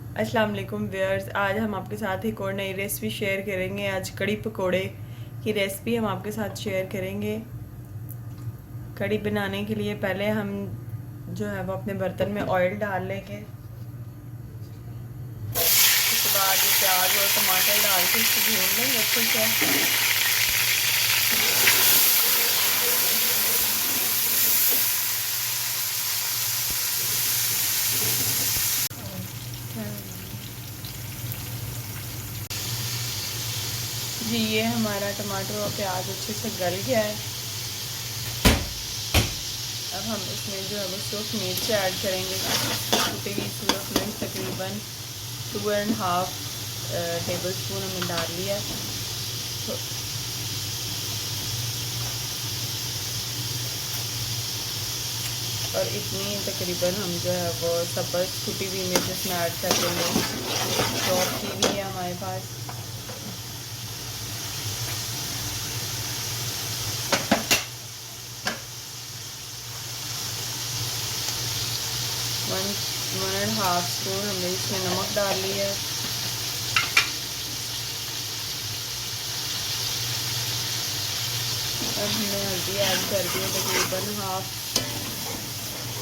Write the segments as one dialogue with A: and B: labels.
A: अस्सलाम वालेकुम व्यूअर्स, आज हम आपके साथ एक और नई रेसिपी शेयर करेंगे। आज कड़ी पकोड़े की रेसिपी हम आपके साथ शेयर करेंगे। कड़ी बनाने के लिए पहले हम जो है वो अपने बर्तन में ऑयल डाल लेंगे। उसके बाद ये प्याज और टमाटर डाल के इसको भून लेंगे अच्छे से। जी, ये हमारा टमाटर और प्याज अच्छे से गल गया है। अब हम इसमें जो है वो सूख मिर्च ऐड करेंगे। टूटी हुई सूख मिर्च तकरीबन 2.5 टेबल स्पून हमने डाल लिया है। तो और इतनी तकरीबन हम जो है वो सब्ज़ टूटी हुई मिर्च इसमें ऐड कर देंगे। चॉप की भी है हमारे पास। वन एंड हाफ स्पून हमने इसमें नमक डाल लिया है। अब हमने हल्दी ऐड कर दी है, तकरीबन हाफ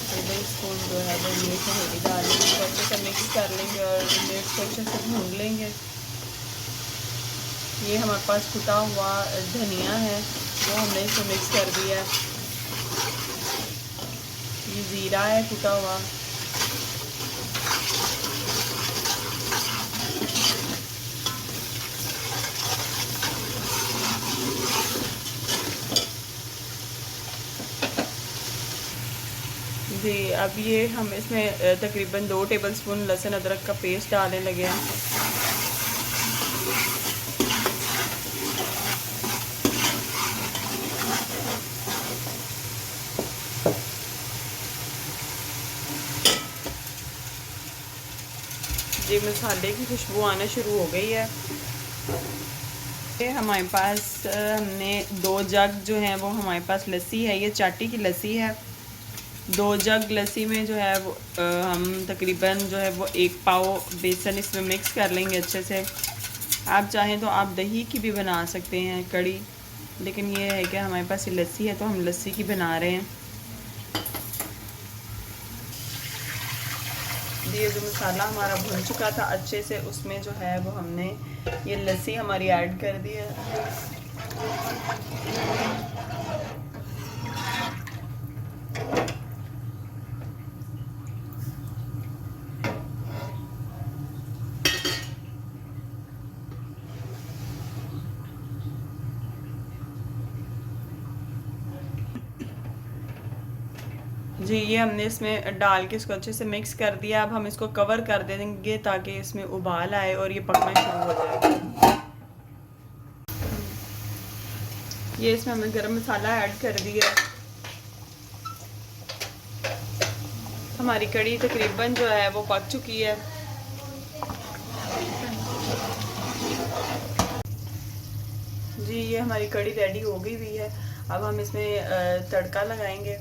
A: टेबल स्पून जो है वो मिर्च हल्दी डाल ली। इसको अच्छे से मिक्स कर लेंगे और मिर्च को अच्छे से भून लेंगे। ये हमारे पास कुटा हुआ धनिया है, वो हमने इसको मिक्स कर दिया है। ये ज़ीरा है कुटा हुआ। जी, अब ये हम इसमें तकरीबन 2 टेबलस्पून लहसुन अदरक का पेस्ट डालने लगे हैं। जी, मसाले की खुशबू आना शुरू हो गई है। ये हमारे पास हमने 2 जग जो हैं वो हमारे पास लस्सी है, ये चाटी की लस्सी है। 2 जग लस्सी में जो है वो हम तकरीबन जो है वो 1 पाव बेसन इसमें मिक्स कर लेंगे अच्छे से। आप चाहें तो आप दही की भी बना सकते हैं कड़ी, लेकिन ये है कि हमारे पास ये लस्सी है तो हम लस्सी की बना रहे हैं। ये जो मसाला हमारा भुन चुका था अच्छे से, उसमें जो है वो हमने ये लस्सी हमारी ऐड कर दी है। जी, ये हमने इसमें डाल के इसको अच्छे से मिक्स कर दिया। अब हम इसको कवर कर देंगे ताकि इसमें उबाल आए और ये पकना शुरू हो जाए। ये इसमें हमने गरम मसाला ऐड कर दिया। हमारी कड़ी तकरीबन जो है वो पक चुकी है। जी, ये हमारी कड़ी रेडी हो गई हुई है। अब हम इसमें तड़का लगाएंगे।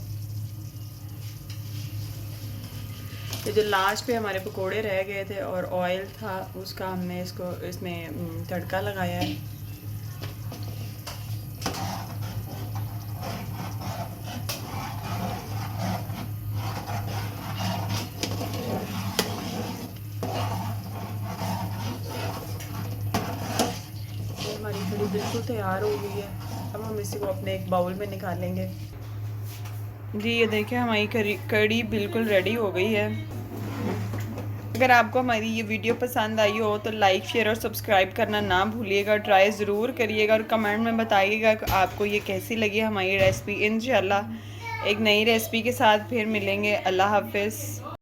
A: ये जो लास्ट पे हमारे पकोड़े रह गए थे और ऑयल था, उसका हमने इसको इसमें तड़का लगाया है। ये हमारी कड़ी बिल्कुल तैयार हो गई है। अब हम इसी को अपने एक बाउल में निकालेंगे। जी, ये देखिए हमारी कड़ी बिल्कुल रेडी हो गई है। अगर आपको हमारी ये वीडियो पसंद आई हो तो लाइक, शेयर और सब्सक्राइब करना ना भूलिएगा। ट्राई ज़रूर करिएगा और कमेंट में बताइएगा कि आपको ये कैसी लगी हमारी रेसिपी। इंशाल्लाह एक नई रेसिपी के साथ फिर मिलेंगे। अल्लाह हाफ़िज़।